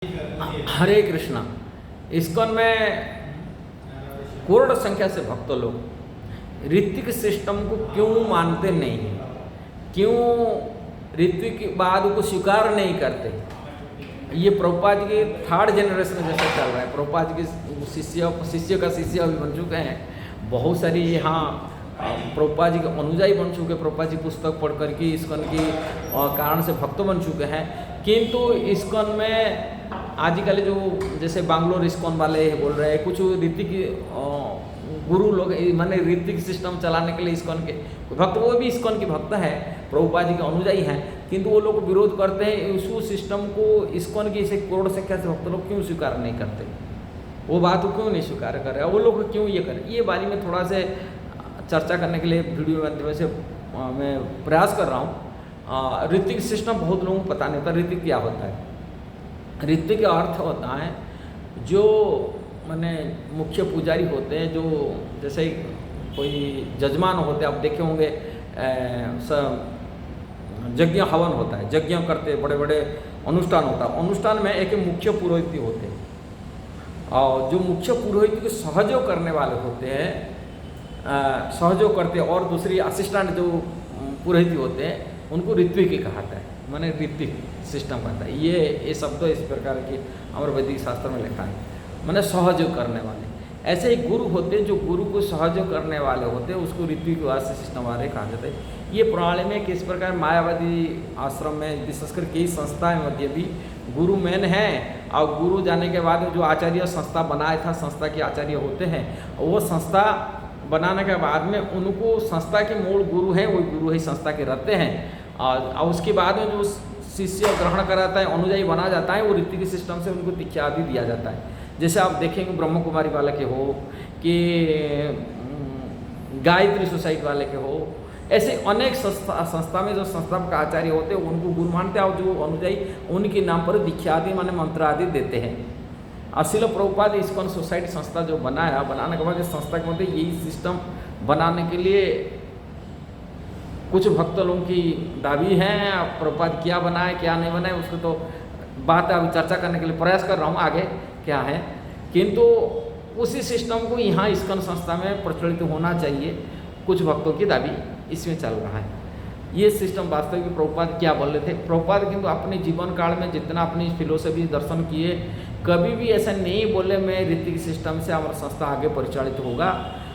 हरे Krishna. ISKCON में करोड़ संख्या से भक्त लोग ऋत्विक सिस्टम को क्यों मानते नहीं हैं, क्यों ऋत्विक बाद को स्वीकार नहीं करते। ये प्रभुपाद जी के थर्ड जनरेशन जैसा चल रहा है। प्रभुपाद जी के शिष्य का शिष्य अभी बन चुके हैं। बहुत सारी यहाँ प्रभुपाद जी के अनुयायी बन चुके, प्रभुपाद जी पुस्तक पढ़ करके इस्कॉन की कारण से भक्त बन चुके हैं। किंतु इस्कॉन में आजकल जो जैसे बैंगलोर इस्कॉन वाले बोल रहे हैं, कुछ ऋत्विक गुरु लोग माने ऋत्विक सिस्टम चलाने के लिए इस्कॉन के भक्त, वो भी इस्कॉन के भक्त हैं, प्रभुपाद जी के अनुयायी हैं, किंतु वो लोग विरोध करते हैं। उस सिस्टम को इस्कॉन की ऐसे करोड़ संख्या से भक्त लोग क्यों स्वीकार नहीं करते, वो बात को क्यों नहीं स्वीकार कर रहे, वो लोग क्यों ये करें। ये बारे में थोड़ा से चर्चा करने के लिए वीडियो के माध्यम से मैं प्रयास कर रहा हूँ। ऋत्विक सिस्टम बहुत लोगों को पता नहीं होता। ऋत्विक क्या होता है? ऋत्विक का अर्थ होता है जो माने मुख्य पुजारी होते हैं, जो जैसे कोई जजमान होते हैं, आप देखे होंगे यज्ञ हवन होता है, यज्ञ करते बड़े बड़े अनुष्ठान होता है। अनुष्ठान में एक मुख्य पुरोहित होते हैं, और जो मुख्य पुरोहित को सहयोग करने वाले होते हैं, सहयोग करते हैं, और दूसरी असिस्टेंट जो पुरोहित होते हैं उनको ऋत्विक कहता है, माने ऋत्विक सिस्टम कहता है। ये शब्द इस प्रकार के हमारे वैदिक शास्त्र में लिखा है, माने सहयोग करने वाले। ऐसे ही गुरु होते हैं, जो गुरु को सहयोग करने वाले होते हैं, उसको ऋत्विक वास्य सिस्टम वाले कहा जाता है। ये प्रणाली में किस प्रकार मायावादी आश्रम में विशेषकर कई संस्थाएं मध्य भी गुरु मेन है, और गुरु जाने के बाद जो आचार्य संस्था बनाया था, संस्था के आचार्य होते हैं, वो संस्था बनाने के बाद में उनको संस्था के मूल गुरु हैं, वो गुरु ही संस्था के रहते हैं। और उसके बाद में जो शिष्य ग्रहण कराता है, अनुयायी बना जाता है, वो ऋत्विक सिस्टम से उनको दीक्षा आदि दिया जाता है। जैसे आप देखेंगे ब्रह्म कुमारी वाले के हो कि गायत्री सोसाइटी वाले के हो, ऐसे अनेक संस्था में जो संस्था का आचार्य होते हैं उनको गुरु मानते हैं, और जो अनुयायी उनके नाम पर दीक्षा आदि माने मंत्र आदि देते हैं। असील प्रभुपाद इस्कॉन सोसाइटी संस्था जो बनाने के बाद इस संस्था के मध्य यही सिस्टम बनाने के लिए कुछ भक्त लोगों की दावी है। प्रभुपाद क्या बनाए क्या नहीं बनाए उसको तो बात अभी चर्चा करने के लिए प्रयास कर रहा हूँ आगे क्या है, किंतु उसी सिस्टम को यहाँ इस्कॉन संस्था में प्रचलित होना चाहिए, कुछ भक्तों की दावी इसमें चल रहा है। ये सिस्टम वास्तविक में प्रभुपाद क्या बोल रहे थे? प्रभुपाद किंतु अपने जीवन काल में जितना अपनी फिलोसफी दर्शन किए, कभी भी ऐसा नहीं बोले मैं ऋत्विक सिस्टम से हमारा संस्था आगे परिचालित होगा।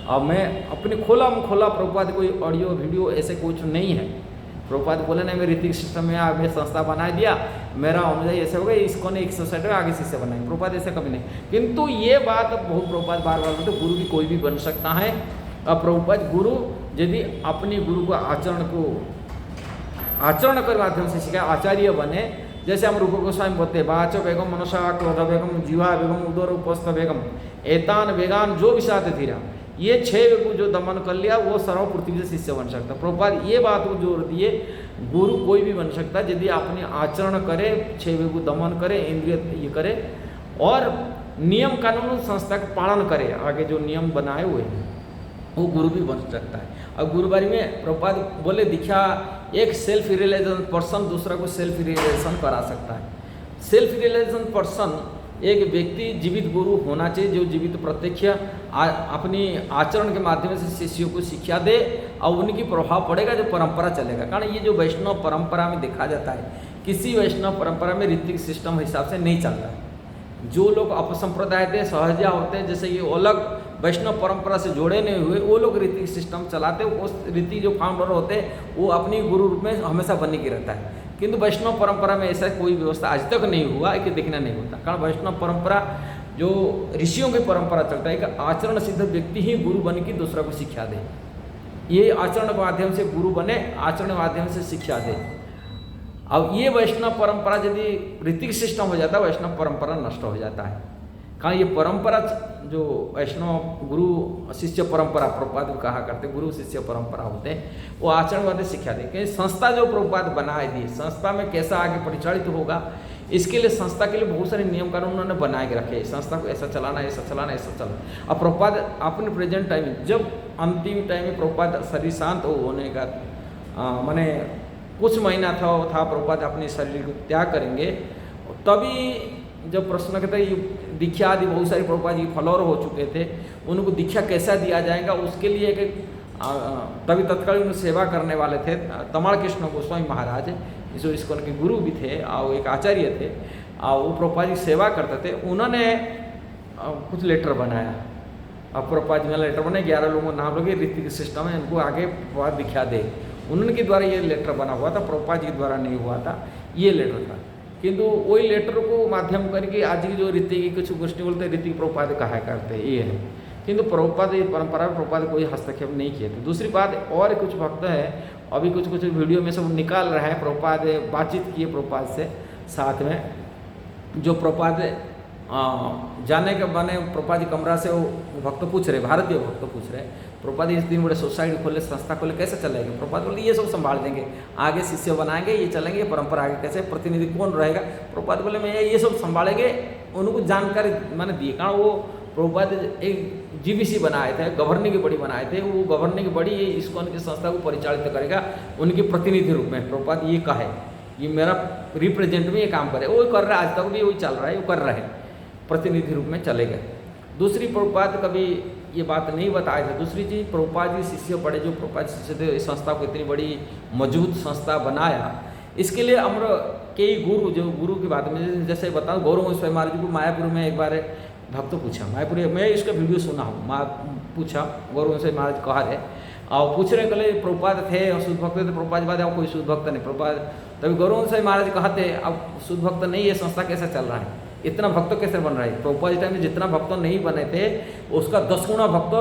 और मैं अपने खोला प्रभुपाद कोई ऑडियो वीडियो ऐसे कुछ नहीं है। प्रभुपाद बोले नहीं मैं ऋत्विक सिस्टम में मैं संस्था बना दिया, मेरा अनुयायी ऐसे हो गया, इसको ने एक सोसाइटी में आगे शिष्य बनाए, प्रभुपाद ऐसा कभी नहीं। किंतु ये बात बहुत प्रभुपाद बार बार बोलते, गुरु भी कोई भी बन सकता है। और प्रभुपाद गुरु यदि अपने गुरु को आचरण के माध्यम से सिखाए, आचार्य बने। जैसे हम रूप गोस्वामी बोलते हैं, वाच बेगम मनसा क्रोध बेगम जीवा बेगम उदर उपस्थ बेगम एतान वेगान जो विषाद धीरा, ये 6 वेग को जो दमन कर लिया वो सर्व पृथ्वी से शिष्य बन सकता। प्रभुपाद ये बात को जोर दिए, गुरु कोई भी बन सकता है यदि अपने आचरण करे, 6 वेग को दमन करे, इंद्रिय ये करे, और नियम कानून संस्था का पालन करे, आगे जो नियम बनाए हुए हैं वो गुरु भी बन सकता है। और गुरुबारी में प्रभुपाद बोले दीक्षा एक सेल्फ रियलाइजेशन पर्सन दूसरा को सेल्फ रियलाइजेशन करा सकता है। सेल्फ रियलाइजेशन पर्सन एक व्यक्ति जीवित गुरु होना चाहिए, जो जीवित प्रत्यक्ष अपनी आचरण के माध्यम से शिष्यों को शिक्षा दे, और उनकी प्रभाव पड़ेगा जो परंपरा चलेगा। कारण ये जो वैष्णव परंपरा में देखा जाता है, किसी वैष्णव परंपरा में ऋत्विक सिस्टम हिसाब से नहीं चलता है। जो लोग अपसंप्रदाय थे, सहजा होते हैं, जैसे ये अलग वैष्णव परंपरा से जोड़े नहीं हुए, वो लोग ऋत्विक सिस्टम चलाते हैं। उस ऋत्विक जो फाउंडर होते हैं वो अपनी गुरु रूप में हमेशा बने के रहता है। किंतु वैष्णव परंपरा में ऐसा कोई व्यवस्था आज तक नहीं हुआ कि देखना नहीं होता। कारण वैष्णव परंपरा जो ऋषियों की परंपरा चलता है कि आचरण सिद्ध व्यक्ति ही गुरु बन के दूसरा को शिक्षा दे। ये आचरण के माध्यम से गुरु बने, आचरण के माध्यम से शिक्षा दे। अब ये वैष्णव परंपरा यदि ऋत्विक सिस्टम हो जाता है, वैष्णव परंपरा नष्ट हो जाता है। कारण ये परंपरा जो वैष्णव गुरु शिष्य परंपरा प्रभुपाद कहा करते, गुरु शिष्य परंपरा होते हैं, वो आचरणवादी शिक्षा दे। क्योंकि संस्था जो प्रभुपाद बनाए दी, संस्था में कैसा आगे परिचालित होगा, इसके लिए संस्था के लिए बहुत सारे नियम कानून उन्होंने बना के रखे। संस्था को ऐसा चलाना, ऐसा चलाना, ऐसा चलाना। अब प्रभुपाद अपने प्रेजेंट टाइम में, जब अंतिम टाइम में प्रभुपाद शरीर शांत होने का माने कुछ महीना था प्रभुपाद अपने शरीर को त्याग करेंगे, तभी जब प्रश्न कहते हैं दीक्षा आदि बहुत सारी प्रभुपाद जी फॉलोअर हो चुके थे, उनको दीक्षा कैसा दिया जाएगा उसके लिए एक तभी तत्काल उन्हें सेवा करने वाले थे तमाड़ कृष्ण गोस्वामी महाराज, जो इसको उनके गुरु भी थे और एक आचार्य थे, और वो प्रभुपाद जी सेवा करते थे। उन्होंने कुछ लेटर बनाया, अब प्रभुपाद जी ने लेटर बनाए, 11 लोगों को नाम लगे, ऋतिक सिस्टम है, इनको आगे प्रभुपाद दीक्षा दे, उनके द्वारा ये लेटर बना हुआ था, प्रभुपाद जी के द्वारा नहीं हुआ था ये लेटर था। किंतु वही लेटर को माध्यम करके आज की जो रीति की कुछ गोष्ठी बोलते हैं, रीति प्रभुपाद कहा करते ये है, किंतु प्रभुपाद ये परंपरा में प्रभुपाद कोई हस्तक्षेप नहीं किए थे। दूसरी बात, और कुछ भक्त है अभी कुछ वीडियो में सब निकाल रहे हैं, प्रभुपाद बातचीत किए प्रभुपाद से साथ में, जो प्रभुपाद जाने के बने प्रभुपाद जी कमरा से वो भक्त पूछ रहे, भारतीय भक्त पूछ रहे, प्रभुपाद इस दिन बड़े सोसाइटी खोले, संस्था खोले, कैसे चलेंगे? प्रभुपाद बोले ये सब संभाल देंगे, आगे शिष्य बनाएंगे, ये चलेंगे, ये परंपरा आगे कैसे, प्रतिनिधि कौन रहेगा? प्रभुपाद बोले मैं ये सब संभालेंगे, उनको जानकारी मैंने दी, कारण वो प्रभुपाद एक GBC बनाए थे, गवर्निंग बॉडी बनाए थे, वो गवर्निंग बॉडी इस्कॉन की संस्था को परिचालित करेगा उनके प्रतिनिधि रूप में। प्रभुपाद ये कहे, ये मेरा रिप्रेजेंट में ये काम करे, वो कर रहा है, आज तक भी वही चल रहा है, वो कर रहे हैं, प्रतिनिधि रूप में चले गए। दूसरी, प्रभुपाद कभी ये बात नहीं बताए थे। दूसरी चीज़, प्रभुपाद जी शिष्य पड़े, जो प्रभुपाद शिष्य थे, इस संस्था को इतनी बड़ी मजबूत संस्था बनाया, इसके लिए अमर कई गुरु, जो गुरु की बात में जैसे बताऊँ, गौरव गोस्वामी महाराज को मायापुर में एक बार भक्त पूछा, मायापुर मैं इसका वीडियो सुना हूँ, पूछा गौरव गोस्वामी महाराज कहा रहे, और पूछ रहे कले प्रभुपाद थे और शुद्ध भक्त थे, प्रभुपाद बाद कोई शुद्ध भक्त नहीं, प्रभुपाद तभी गौरव गोस्वामी महाराज कहते अब शुद्ध भक्त नहीं है, संस्था कैसे चल रहा है, इतना भक्त कैसे बन रहा है? प्रभुपाद टाइम में जितना भक्त नहीं बने थे उसका 10 गुना भक्त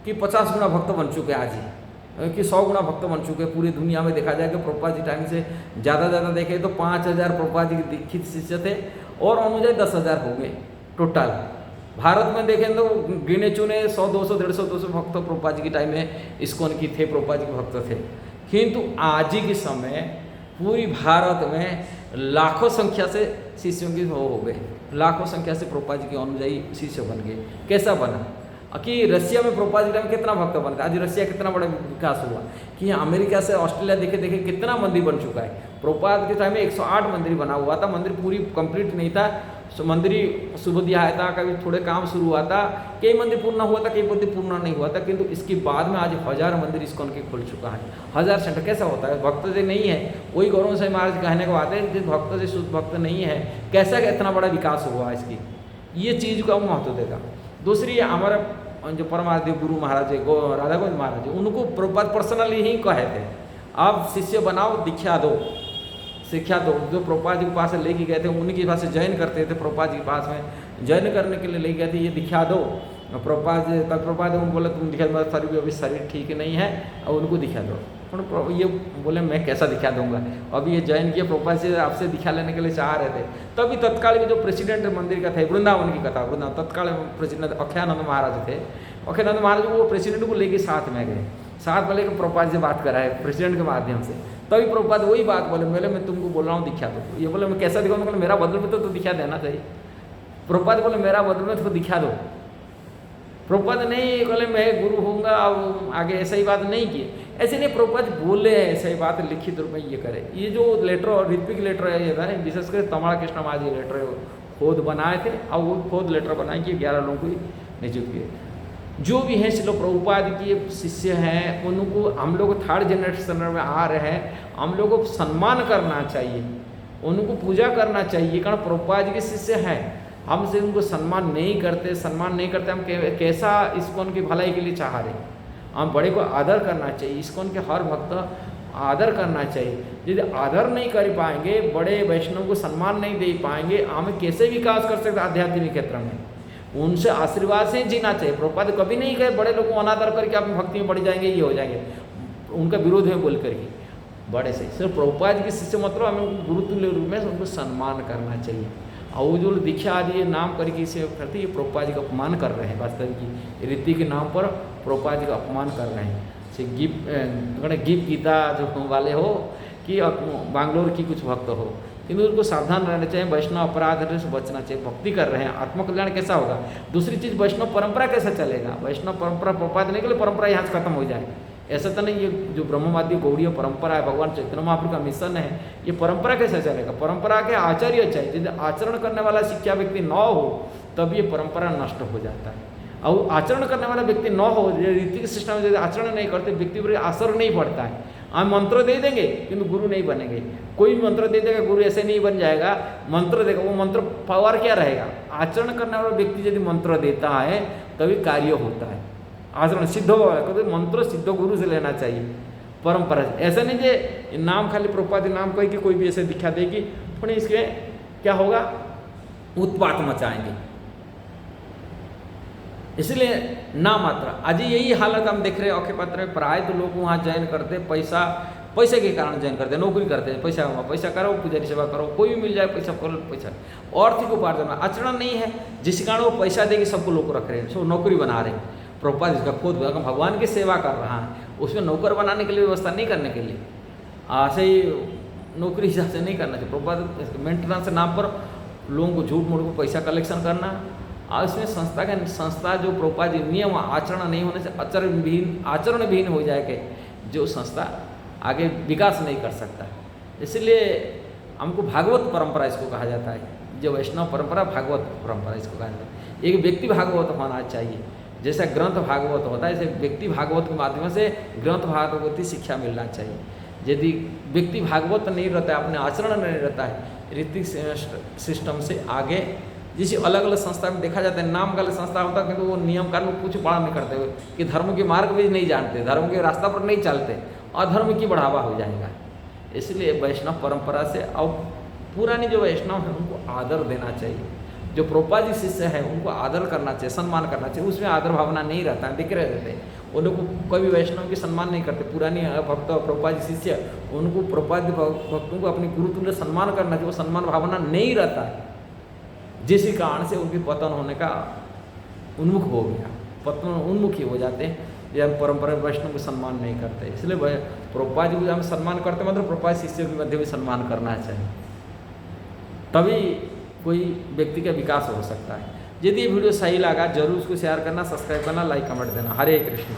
कि 50 गुना भक्त बन चुके आज ही, कि 100 गुना भक्त बन चुके पूरी दुनिया में। देखा जाए कि प्रभुपाद जी टाइम से ज़्यादा देखे तो 5000 प्रभुपाद जी के दीक्षित शिष्य थे, और अनुयायी 10,000 हो गए टोटल। भारत में देखें तो गिने चुने 100, 200, 150, 200 भक्त प्रभुपाद जी के टाइम में इस्कॉन की थे, प्रभुपाद जी के भक्त थे। किंतु आज ही के समय पूरी भारत में लाखों संख्या से शिष्यों की हो गए, लाखों संख्या से प्रभुपाद जी के अनुयायी शिष्य बन गए। कैसा बना कि रसिया में प्रभुपाद जी टाइम कितना भक्त बना था, आज रसिया कितना बड़ा विकास हुआ, कि अमेरिका से ऑस्ट्रेलिया देखे कितना मंदिर बन चुका है। प्रभुपाद के टाइम में 108 मंदिर बना हुआ था, मंदिर पूरी कंप्लीट नहीं था, मंदिर शुभ दिया था, कभी थोड़े काम शुरू हुआ था, कई मंदिर पूर्ण हुआ था, कई मंदिर पूर्ण नहीं हुआ था, किंतु इसके बाद में आज 1000 मंदिर इस्कॉन के खुल चुका है। 1000 सेंटर कैसा होता है? भक्त से नहीं है, वही गौरव गोस्वामी महाराज कहने को आते हैं, जिस भक्त से शुद्ध भक्त नहीं है, कैसा इतना बड़ा विकास हुआ इसकी, ये चीज़ को महत्व देगा। दूसरी, हमारे जो परमादेव गुरु महाराज राधा गोविंद महाराज, उनको प्रभुपाद पर्सनली ही कहे थे, आप शिष्य बनाओ, दीक्षा दो, शिक्षा दो। जो प्रभुपाद जी के पास लेके गए थे, उनके पास ज्वाइन करते थे, प्रभुपाद जी के पास में ज्वाइन करने के लिए ले गए थे, ये दीक्षा दो। प्रभुपाद तब प्रभुपाद उनको बोले तुम दिखा, मेरा शरीर अभी शरीर ठीक नहीं है, और उनको दिखा दो। ये बोले मैं कैसा दिखा दूंगा, अभी ये ज्वाइन किया, प्रभुपाद जी आपसे दिखा लेने के लिए चाह रहे थे। तभी तत्काल के जो प्रेसिडेंट मंदिर का था, वृंदावन की कथा, वृंदावन तत्काल प्रेसिडेंट अक्षयानंद महाराज थे, अक्षयानंद महाराज वो प्रेसिडेंट को लेके साथ में गए, साथ में लेकर प्रभुपाद से बात कराए प्रेसिडेंट के माध्यम से। तभी प्रभुपाद वही बात बोले, मैं तुमको बोल रहा हूँ दिखा दो। ये बोले मैं कैसा दिखाऊँ? मतलब मेरा बदल में तो दिखा देना चाहिए। प्रभुपाद बोले मेरा बदल में तो दिखा दो। प्रभुपाद नहीं बोले मैं गुरु होऊंगा, अब आगे ऐसा ही बात नहीं की, ऐसे नहीं। प्रभुपाद बोले ऐसा ही बात लिखित रूप में ये करे। ये जो लेटर ऋत्विक लेटर है, ये था विशेषकर तमाड़ कृष्ण महाराज ये लेटर खुद बनाए थे, और वो खुद लेटर बनाए कि 11 लोगों को नियुक्त किए। जो भी हैं श्रील प्रभुपाद के शिष्य हैं, उनको हम लोग 3rd जनरेशन में आ रहे हैं, हम लोग को सम्मान करना चाहिए, उनको पूजा करना चाहिए, कारण प्रभुपाद के शिष्य हैं। हमसे उनको सम्मान नहीं करते, हम कैसा इस्कॉन की भलाई के लिए चाह रहे। हम बड़े को आदर करना चाहिए, इस्कॉन के हर भक्त आदर करना चाहिए। यदि आदर नहीं कर पाएंगे, बड़े वैष्णव को सम्मान नहीं दे पाएंगे, हम कैसे विकास कर सकते आध्यात्मिक क्षेत्र में? उनसे आशीर्वाद से जीना चाहिए। प्रभुपाद कभी नहीं कहे बड़े लोगों को अनादर करके आप भक्ति में बढ़ जाएंगे, ये हो जाएंगे, उनका विरोध में बोल करके बड़े से। सिर्फ प्रभुपाद के शिष्य मतलब हमें उनको गुरुतुल्य रूप में उनको सम्मान करना चाहिए। और वो जो दीक्षा आदि ये नाम करके इसे करते, ये प्रभुपाद जी का अपमान कर रहे हैं। वास्तविक की रीति के नाम पर प्रभुपाद जी का अपमान कर रहे हैं। से गिव गीता जो वाले हो कि बैंगलोर की कुछ भक्त हो, किंतु उनको सावधान रहना चाहिए, वैष्णव अपराध से बचना चाहिए। भक्ति कर रहे हैं, आत्मकल्याण कैसा होगा? दूसरी चीज़, वैष्णव परंपरा कैसा चलेगा? वैष्णव परंपरा प्रभुपाद नहीं के लिए परंपरा यहाँ से खत्म हो जाए, ऐसा तो नहीं, ये जो ब्रह्मवादी गौड़ीय परंपरा है, भगवान चैतन्य महाप्रभु का मिशन है, ये परंपरा कैसे चलेगा? परंपरा के आचार्य चाहिए। यदि आचरण करने वाला शिक्षा व्यक्ति न हो तब ये परंपरा नष्ट हो जाता है। और आचरण करने वाला व्यक्ति न हो, रीति सिस्टम में यदि आचरण नहीं करते व्यक्ति पर असर नहीं पड़ता है। हम मंत्र दे देंगे किंतु गुरु नहीं बनेंगे। कोई भी मंत्र दे देगा, गुरु ऐसे नहीं बन जाएगा। मंत्र देगा, वो मंत्र पावर क्या रहेगा? आचरण करने वाला व्यक्ति यदि मंत्र देता है तभी कार्य होता है, आचरण सिद्ध होगा। कभी मंत्र सिद्ध गुरु से लेना चाहिए, परंपरा से। ऐसा नहीं कि नाम खाली प्रभुपाद नाम कह के कोई भी ऐसे दिखा देगी, थोड़ी इसके क्या होगा, उत्पात मचाएंगे। इसलिए ना मात्रा आज यही हालत हम देख रहे हैं औखे पत्र में। प्राय तो लोग वहाँ जॉइन करते, पैसे के कारण जॉइन करते, नौकरी करते हैं, पैसा करो, पुजारी सेवा करो, कोई भी मिल जाए पैसा करो, पैसा आर्थिक उपार्जन में आचरण नहीं है, जिस कारण वो पैसा देके सबको लोग रख रहे हैं, सब नौकरी बना रहे हैं। प्रभुपाद इसका खुद भगवान की सेवा कर रहा है, उसमें नौकर बनाने के लिए व्यवस्था नहीं करने के लिए ऐसे ही नौकरी हिसाब से नहीं करना चाहिए। प्रभुपाद मेंटेनेंस के नाम पर लोगों को झूठ मूठ को पैसा कलेक्शन करना, और इसमें संस्था जो प्रभुपाद नियम आचरण नहीं होने से आचरण विहीन हो जाए कि जो संस्था आगे विकास नहीं कर सकता। इसलिए हमको भागवत परंपरा इसको कहा जाता है, जो वैष्णव परंपरा भागवत परंपरा इसको कहा जाता है। एक व्यक्ति भागवत होना चाहिए, जैसा ग्रंथ भागवत होता है, ऐसे व्यक्ति भागवत के माध्यम से ग्रंथ भागवती शिक्षा मिलना चाहिए। यदि व्यक्ति भागवत नहीं रहता है, अपने आचरण नहीं रहता है, रीति सिस्टम से आगे, जिसे अलग अलग संस्था में देखा जाता है, नाम का संस्था होता है किंतु वो नियम कानून कुछ बड़ा नहीं करते हुए कि धर्म के मार्ग भी नहीं जानते, धर्म के रास्ता पर नहीं चलते, अधर्म की बढ़ावा हो जाएगा। इसलिए वैष्णव परंपरा से और पुरानी जो वैष्णव है उनको आदर देना चाहिए। जो प्रभुपाद जी शिष्य है उनको आदर करना चाहिए, सम्मान करना चाहिए। उसमें आदर भावना नहीं रहता है, दिख रहे रहते हैं वो लोग कोई भी वैष्णव की सम्मान नहीं करते। पुरानी भक्त प्रभुपाद जी शिष्य, उनको प्रभुपाद भक्तों को अपनी गुरुतुल्य सम्मान करना चाहिए, वो सम्मान भावना नहीं रहता है, जिस कारण से उनके पतन होने का उन्मुख हो गया, पतन उन्मुखी हो जाते हैं जब परंपरा वैष्णव को सम्मान नहीं करते। इसलिए प्रभुपाद जी को हम सम्मान करते, मतलब प्रभुपाद शिष्य के मध्य भी सम्मान करना चाहिए, तभी कोई व्यक्ति का विकास हो सकता है। यदि ये वीडियो सही लगा जरूर उसको शेयर करना, सब्सक्राइब करना, लाइक कमेंट देना। हरे कृष्ण।